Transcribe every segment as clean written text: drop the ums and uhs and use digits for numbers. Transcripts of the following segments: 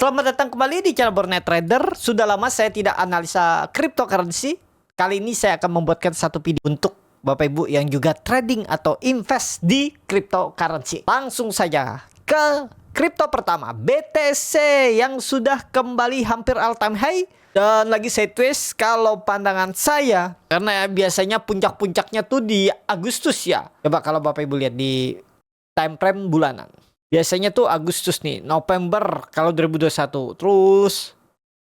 Selamat datang kembali di channel Bornet Trader. Sudah lama saya tidak analisa cryptocurrency. Kali ini saya akan membuatkan satu video untuk Bapak Ibu yang juga trading atau invest di cryptocurrency. Langsung saja ke kripto pertama, BTC yang sudah kembali hampir all time high. Dan lagi saya twist kalau pandangan saya, karena biasanya puncak-puncaknya tuh di Agustus ya. Coba kalau Bapak Ibu lihat di time frame bulanan. Biasanya tuh Agustus nih, November kalau 2021. Terus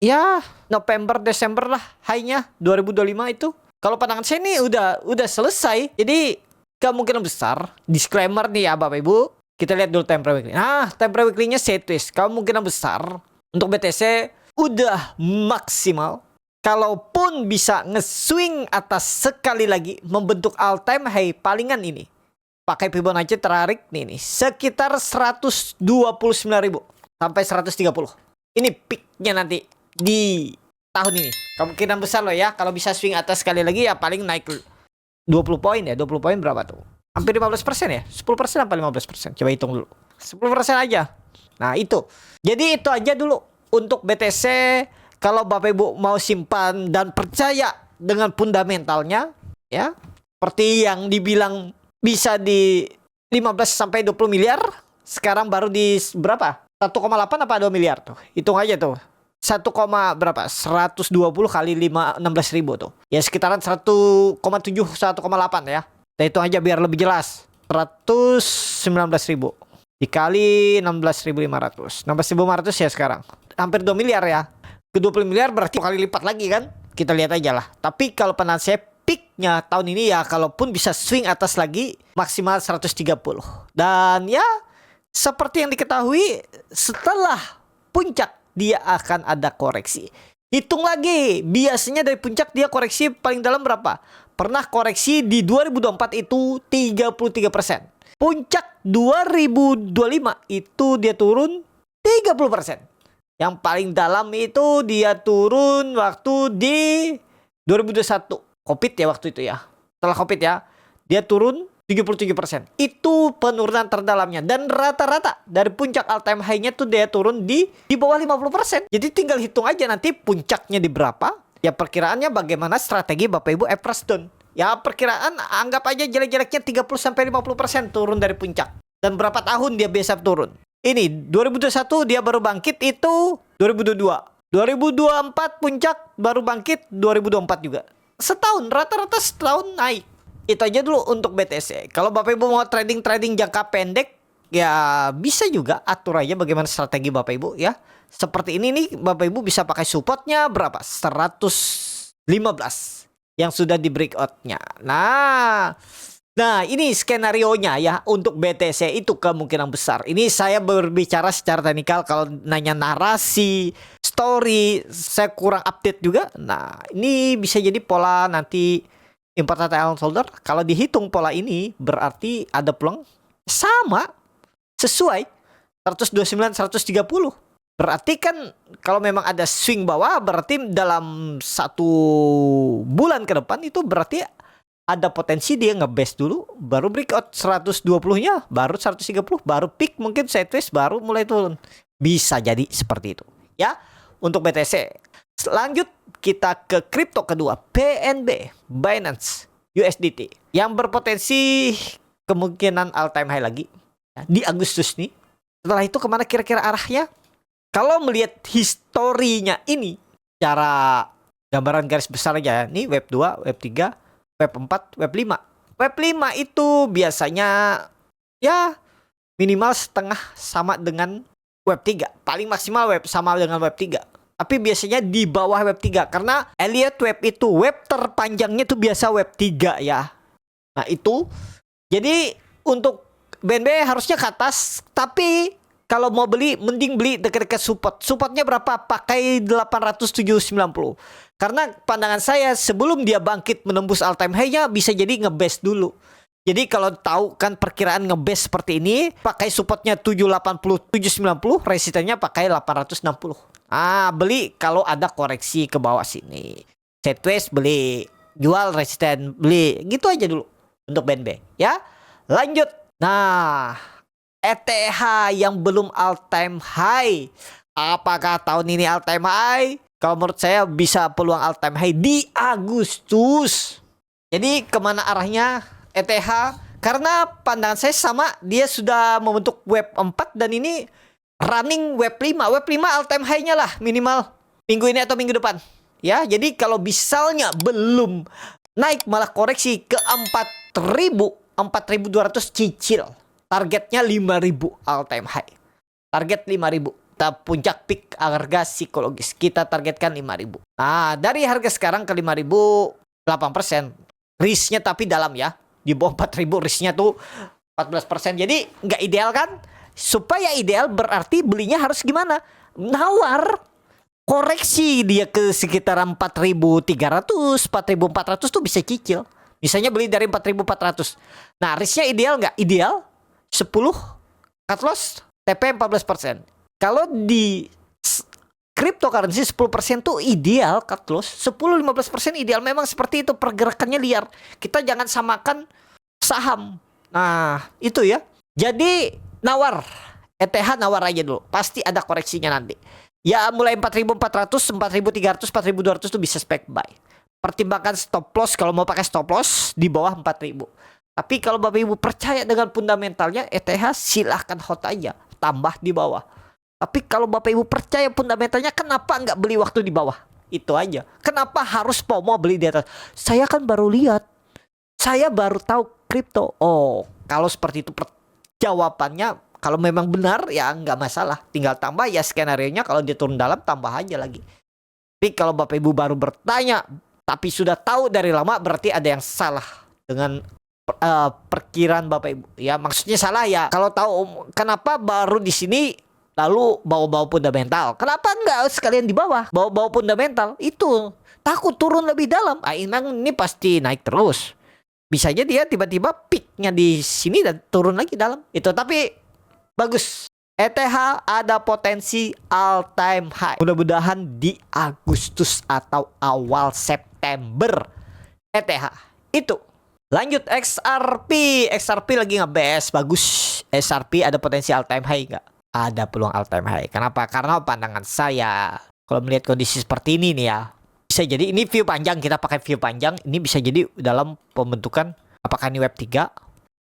ya November, Desember lah high-nya 2025 itu. Kalau pandangan saya nih udah selesai. Jadi kemungkinan besar, disclaimer nih ya Bapak Ibu. Kita lihat dulu time frame weekly. Nah, time frame weekly-nya saya twist. Kemungkinan besar untuk BTC udah maksimal. Kalaupun bisa nge-swing atas sekali lagi membentuk all time high palingan ini. Pakai Fibonacci terarik nih sekitar 129.000 sampai 130. Ini peaknya nanti di tahun ini. Kemungkinan besar loh ya. Kalau bisa swing atas sekali lagi ya paling naik 20 poin ya. 20 poin berapa tuh? Hampir 15% ya? 10% apa 15%? Coba hitung dulu. 10% aja. Nah itu. Jadi itu aja dulu untuk BTC. Kalau Bapak Ibu mau simpan dan percaya dengan fundamentalnya ya. Seperti yang dibilang bisa di 15 sampai 20 miliar. Sekarang baru di berapa? 1,8 apa 2 miliar tuh. Hitung aja tuh. 1, berapa? 120 kali 16.000 tuh. Ya sekitaran 1,7 1,8 ya. Kita hitung aja biar lebih jelas. 119.000 dikali 16.500. 16.500 ya sekarang. Hampir 2 miliar ya. Ke 20 miliar berarti kali lipat lagi kan? Kita lihat aja lah. Tapi kalau penangan saya peaknya tahun ini ya kalaupun bisa swing atas lagi maksimal 130. Dan ya seperti yang diketahui setelah puncak dia akan ada koreksi. Hitung lagi, biasanya dari puncak dia koreksi paling dalam berapa? Pernah koreksi di 2024 itu 33%. Puncak 2025 itu dia turun 30%. Yang paling dalam itu dia turun waktu di 2021. Covid ya waktu itu ya. Setelah Covid ya, dia turun 77%. Itu penurunan terdalamnya. Dan rata-rata dari puncak all time high-nya tuh dia turun di bawah 50%. Jadi tinggal hitung aja nanti puncaknya di berapa. Ya perkiraannya bagaimana strategi Bapak Ibu average down. Ya perkiraan anggap aja jelek-jeleknya 30-50% turun dari puncak. Dan berapa tahun dia biasa turun. Ini 2021 dia baru bangkit itu 2022. 2024 puncak baru bangkit 2024 juga. Setahun, rata-rata setahun naik. Itu aja dulu untuk BTC. Kalau Bapak Ibu mau trading jangka pendek, ya bisa juga atur aja bagaimana strategi Bapak Ibu ya. Seperti ini nih, Bapak Ibu bisa pakai supportnya berapa? 115 yang sudah di breakoutnya. Nah ini skenarionya ya untuk BTC itu kemungkinan besar. Ini saya berbicara secara teknikal. Kalau nanya narasi, story, saya kurang update juga. Nah ini bisa jadi pola nanti important island holder. Kalau dihitung pola ini berarti ada peluang sama sesuai 129 130. Berarti kan kalau memang ada swing bawah berarti dalam 1 bulan ke depan itu berarti ada potensi dia nge-base dulu, baru breakout 120-nya, baru 130, baru peak mungkin sideways, baru mulai turun. Bisa jadi seperti itu. Ya, untuk BTC. Lanjut kita ke kripto kedua, BNB, Binance USDT. Yang berpotensi kemungkinan all time high lagi di Agustus nih. Setelah itu kemana kira-kira arahnya? Kalau melihat historinya ini, cara gambaran garis besar aja. Nih web 2, web 3, Web 4, Web 5. Web 5 itu biasanya ya minimal setengah sama dengan Web 3. Paling maksimal web sama dengan Web 3. Tapi biasanya di bawah Web 3. Karena Elliott Web itu web terpanjangnya itu biasa Web 3 ya. Nah itu. Jadi untuk BNB harusnya ke atas. Tapi kalau mau beli mending beli dekat-dekat support. Supportnya berapa? Pakai 807.90. Karena pandangan saya sebelum dia bangkit menembus all time high-nya bisa jadi nge-base dulu. Jadi kalau tahu kan perkiraan nge-base seperti ini, pakai supportnya 780, 790, resistennya pakai 860. Beli kalau ada koreksi ke bawah sini. Sideways beli, jual resisten beli. Gitu aja dulu untuk BNB ya. Lanjut. Nah, ETH yang belum all time high Apakah tahun ini all time high? Kalau menurut saya bisa peluang all time high di Agustus. Jadi kemana arahnya ETH? Karena pandangan saya sama, dia sudah membentuk web 4 dan ini running web 5. Web 5 all time high-nya lah minimal minggu ini atau minggu depan. Ya, jadi kalau misalnya belum naik malah koreksi ke 4.200 cicil. Targetnya 5.000 all time high. Target 5.000. Puncak peak harga psikologis kita targetkan 5.000. Nah, dari harga sekarang ke 5.000 8%. Risknya tapi dalam ya. Di bawah 4.000 risknya tuh 14%. Jadi nggak ideal kan? Supaya ideal berarti belinya harus gimana? Nawar. Koreksi dia ke sekitar 4.300, 4.400 tuh bisa cicil. Misalnya beli dari 4.400. Nah, risknya ideal nggak? Ideal 10, cut loss, TP 14%. Kalau di cryptocurrency 10% tuh ideal cut loss, 10-15% ideal. Memang seperti itu, pergerakannya liar. Kita jangan samakan saham. Nah, itu ya. Jadi nawar. ETH nawar aja dulu. Pasti ada koreksinya nanti. Ya mulai 4.400, 4.300, 4.200 tuh bisa spek buy. Pertimbangkan stop loss kalau mau pakai stop loss di bawah 4.000. Tapi kalau Bapak Ibu percaya dengan fundamentalnya ETH silahkan hold aja, tambah di bawah. Tapi kalau Bapak Ibu percaya fundamentalnya, kenapa nggak beli waktu di bawah? Itu aja. Kenapa harus FOMO beli di atas? Saya kan baru lihat. Saya baru tahu kripto. Oh, kalau seperti itu jawabannya, kalau memang benar ya nggak masalah. Tinggal tambah ya skenario-nya, kalau dia turun dalam tambah aja lagi. Tapi kalau Bapak Ibu baru bertanya tapi sudah tahu dari lama, berarti ada yang salah dengan perkiraan Bapak Ibu. Ya maksudnya salah ya. Kalau tahu kenapa baru di sini lalu bawa-bawa fundamental. Kenapa enggak sekalian di bawah? Bawa-bawa fundamental itu takut turun lebih dalam. Emang ini pasti naik terus. Bisa aja dia tiba-tiba peaknya di sini dan turun lagi dalam. Itu tapi bagus. ETH ada potensi all time high. Mudah-mudahan di Agustus atau awal September ETH itu. Lanjut XRP. XRP lagi nge-BS bagus. XRP ada potensi all time high enggak? Ada peluang all time high. Kenapa? Karena pandangan saya, kalau melihat kondisi seperti ini nih ya, bisa jadi ini view panjang, kita pakai view panjang, ini bisa jadi dalam pembentukan apakah ini web 3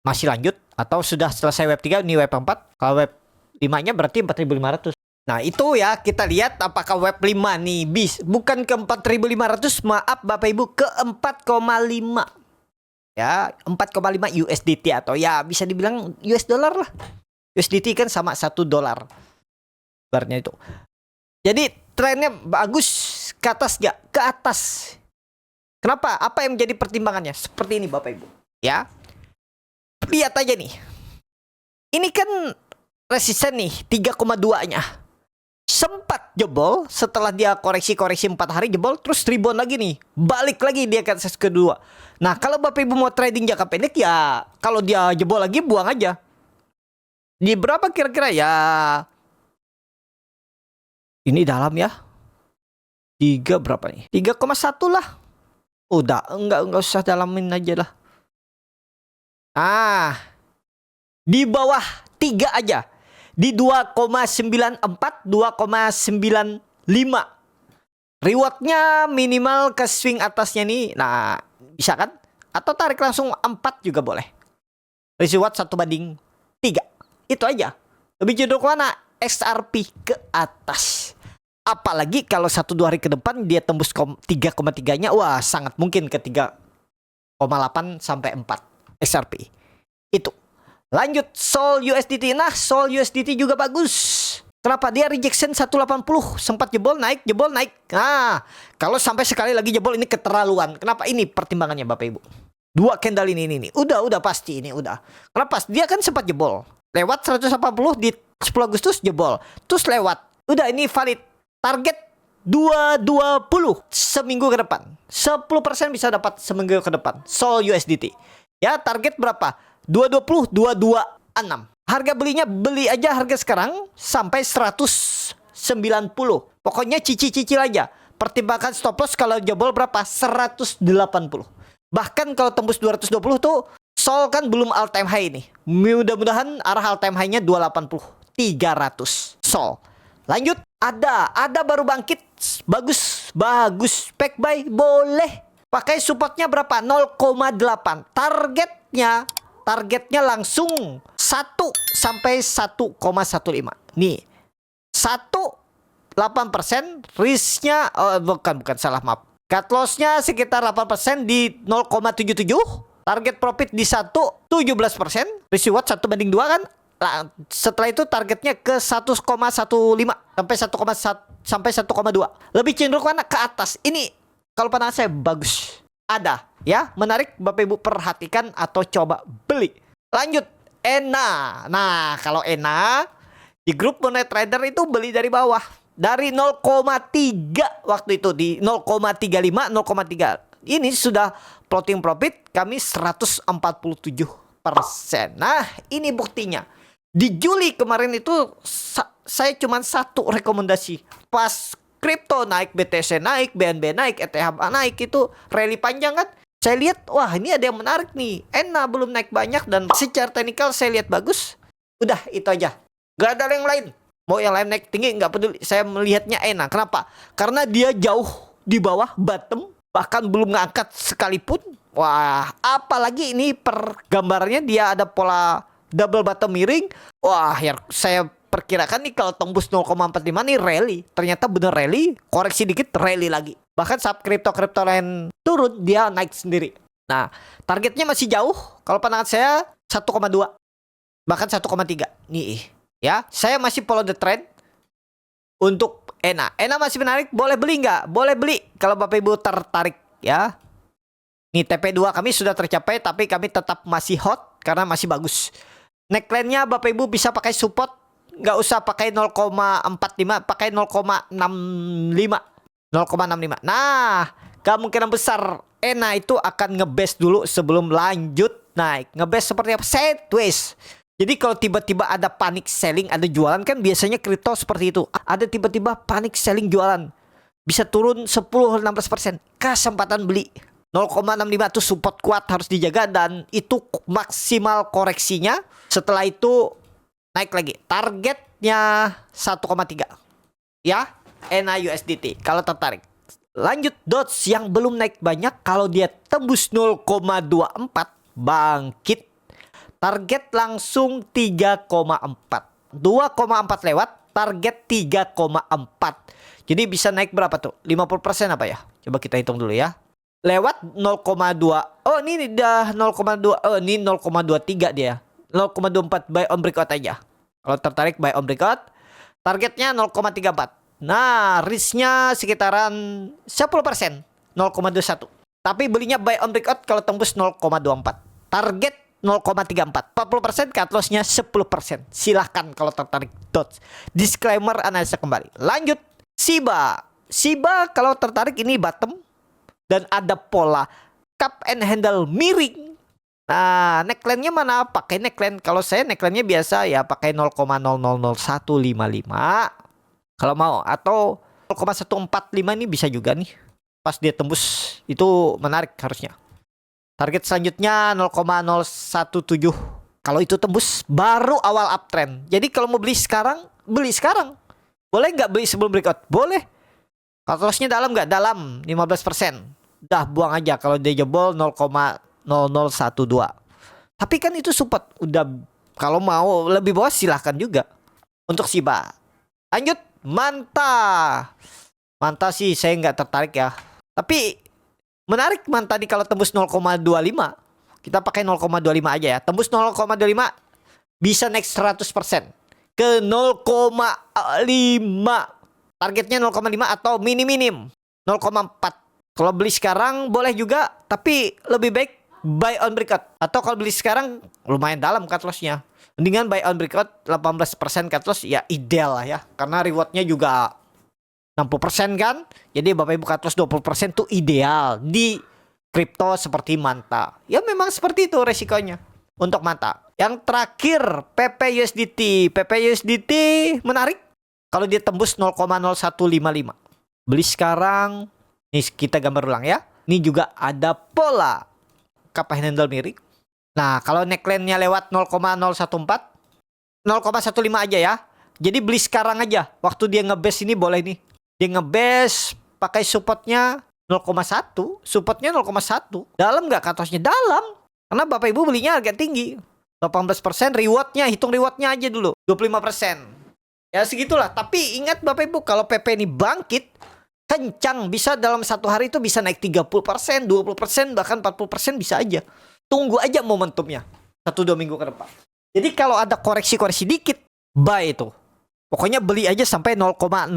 masih lanjut atau sudah selesai web 3 ini web 4. Kalau web 5-nya berarti 4.500. Nah, itu ya kita lihat apakah web 5 nih bukan ke 4.500, maaf Bapak Ibu, ke 4,5. Ya, 4,5 USDT atau ya bisa dibilang US dollar lah. USDT kan sama $1 barnya itu. Jadi trennya bagus ke atas gak? Ke atas. Kenapa? Apa yang menjadi pertimbangannya? Seperti ini Bapak Ibu. Ya. Lihat aja nih. Ini kan resisten nih 3,2-nya. Sempat jebol setelah dia koreksi 4 hari jebol, terus rebound lagi nih. Balik lagi dia ke atas kedua. Nah, kalau Bapak Ibu mau trading jangka pendek ya kalau dia jebol lagi buang aja. Di berapa kira-kira ya? Ini dalam ya. 3 berapa nih? 3,1 lah. Udah, enggak usah dalamin aja lah. Di bawah 3 aja. Di 2,94, 2,95. Rewardnya minimal ke swing atasnya nih. Nah, bisa kan? Atau tarik langsung 4 juga boleh. Reward 1/3. Itu aja. Lebih cenderung ke mana? XRP ke atas. Apalagi kalau 1-2 hari ke depan dia tembus 3,3-nya. Wah, sangat mungkin ke 3,8 sampai 4 XRP. Itu. Lanjut Sol USDT. Nah, Sol USDT juga bagus. Kenapa? Dia rejection 180. Sempat jebol naik, jebol naik. Nah, kalau sampai sekali lagi jebol ini keterlaluan. Kenapa? Ini pertimbangannya Bapak Ibu. 2 candle ini. Udah pasti ini udah. Kenapa? Dia kan sempat jebol. Lewat 180 di 10 Agustus jebol. Terus lewat. Udah ini valid. Target 220 seminggu ke depan. 10% bisa dapat seminggu ke depan. Sol USDT. Ya, target berapa? 220, 226. Harga belinya beli aja harga sekarang sampai 190. Pokoknya cicil aja. Pertimbangkan stop loss kalau jebol berapa? 180. Bahkan kalau tembus 220 tuh Sol kan belum all time high nih. Mudah-mudahan arah all time high-nya 280, 300 Sol. Lanjut Ada baru bangkit. Bagus, bagus. Pack buy boleh. Pakai supportnya berapa? 0,8. Targetnya langsung 1 sampai 1,15. Nih. 8%, risknya bukan salah, maaf. Cut loss-nya sekitar 8% di 0,77. Target profit di 17%. Risk reward 1/2 kan. Nah, setelah itu targetnya ke 1,15 sampai 1,2. Lebih cenderung mana ke atas. Ini kalau pandangan saya bagus. Ada ya, menarik Bapak Ibu perhatikan atau coba beli. Lanjut, ENA. Nah, kalau ENA di grup Monet Trader itu beli dari bawah. Dari 0,3 waktu itu di 0,35, 0,3. Ini sudah floating profit kami 147%. Nah, ini buktinya. Di Juli kemarin itu saya cuma satu rekomendasi. Pas kripto naik, BTC naik, BNB naik, ETH naik, itu rally panjang kan. Saya lihat, wah ini ada yang menarik nih. ENA belum naik banyak dan secara teknikal saya lihat bagus. Udah itu aja. Gak ada yang lain. Mau yang lain naik tinggi nggak peduli. Saya melihatnya ENA. Kenapa? Karena dia jauh di bawah bottom. Bahkan belum ngangkat sekalipun. Wah, apalagi ini per gambarnya dia ada pola double bottom miring. Wah, ya saya perkirakan nih kalau tembus 0,45 nih rally. Ternyata bener rally, koreksi dikit rally lagi. Bahkan saat kripto lain turun, dia naik sendiri. Nah, targetnya masih jauh. Kalau pandangan saya 1,2. Bahkan 1,3. Nih, ya. Saya masih follow the trend untuk ENA. ENA masih menarik, boleh beli nggak? Boleh beli kalau Bapak Ibu tertarik ya. Nih TP2 kami sudah tercapai, tapi kami tetap masih hot karena masih bagus. Neckline-nya Bapak Ibu bisa pakai support, nggak usah pakai 0,45, pakai 0,65. 0,65. Nah, kemungkinan besar ENA itu akan ngebase dulu sebelum lanjut naik. Ngebase seperti apa? Sideways. Jadi kalau tiba-tiba ada panic selling, ada jualan kan biasanya kripto seperti itu. Ada tiba-tiba panic selling jualan. Bisa turun 10-16%. Kesempatan beli. 0,65 itu support kuat harus dijaga dan itu maksimal koreksinya. Setelah itu naik lagi. Targetnya 1,3. Ya, ENA USDT kalau tertarik. Lanjut DOTS yang belum naik banyak. Kalau dia tembus 0,24 bangkit. Target langsung 3,4. 2,4 lewat, target 3,4. Jadi bisa naik berapa tuh? 50% apa ya? Coba kita hitung dulu ya. Lewat 0,2. Oh, ini udah 0,2. Oh, ini 0,23 dia. 0,24 buy on breakout aja. Kalau tertarik buy on breakout, targetnya 0,34. Nah, risknya sekitaran 10%. 0,21. Tapi belinya buy on breakout kalau tembus 0,24. Target 0,34. 40%, cut loss-nya 10%. Silahkan kalau tertarik DOTS. Disclaimer analisa kembali. Lanjut, Shiba kalau tertarik ini bottom dan ada pola cup and handle miring. Nah, neckline-nya mana? Pakai neckline. Kalau saya neckline-nya biasa ya pakai 0,000155 kalau mau, atau 0,145 ini bisa juga nih. Pas dia tembus itu menarik harusnya. Target selanjutnya 0,017. Kalau itu tembus baru awal uptrend. Jadi kalau mau beli sekarang, beli sekarang. Boleh nggak beli sebelum breakout? Boleh. Cut loss-nya dalam nggak? Dalam 15%. Dah buang aja kalau dia jebol 0,0012. Tapi kan itu support. Udah, kalau mau lebih bawah silahkan juga. Untuk Shiba. Lanjut, Manta sih saya nggak tertarik ya. Tapi menarik Manta nih kalau tembus 0,25. Kita pakai 0,25 aja ya. Tembus 0,25 bisa naik 100% ke 0,5. Targetnya 0,5 atau minim 0,4. Kalau beli sekarang boleh juga, tapi lebih baik buy on breakout. Atau kalau beli sekarang lumayan dalam cut loss-nya. Mendingan buy on breakout 18% cut loss ya ideal lah ya. Karena rewardnya juga 60% kan. Jadi Bapak Ibu cut loss 20% tuh ideal di kripto seperti Manta. Ya memang seperti itu resikonya untuk Manta. Yang terakhir PPUSDT. PPUSDT menarik kalau dia tembus 0,0155. Beli sekarang. Nih kita gambar ulang ya. Ini juga ada pola cup and handle miring. Nah, kalau neckline-nya lewat 0,014, 0,15 aja ya. Jadi beli sekarang aja. Waktu dia ngebase ini boleh nih. Dia ngebase pakai supportnya 0,1. Supportnya 0,1. Dalam nggak cut loss-nya? Dalam. Karena Bapak Ibu belinya agak tinggi. 18% rewardnya. Hitung rewardnya aja dulu. 25%. Ya segitulah. Tapi ingat Bapak Ibu, kalau PP ini bangkit, kencang. Bisa dalam satu hari itu bisa naik 30%, 20%, bahkan 40% bisa aja. Tunggu aja momentumnya. 1-2 minggu ke depan. Jadi kalau ada koreksi-koreksi dikit, buy itu. Pokoknya beli aja sampai 0,0001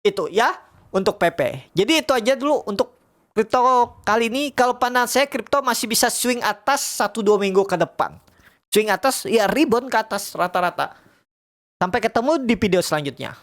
itu ya untuk PP. Jadi itu aja dulu untuk kripto kali ini. Kalau pandangan saya, kripto masih bisa swing atas 1-2 minggu ke depan. Swing atas ya rebound ke atas rata-rata. Sampai ketemu di video selanjutnya.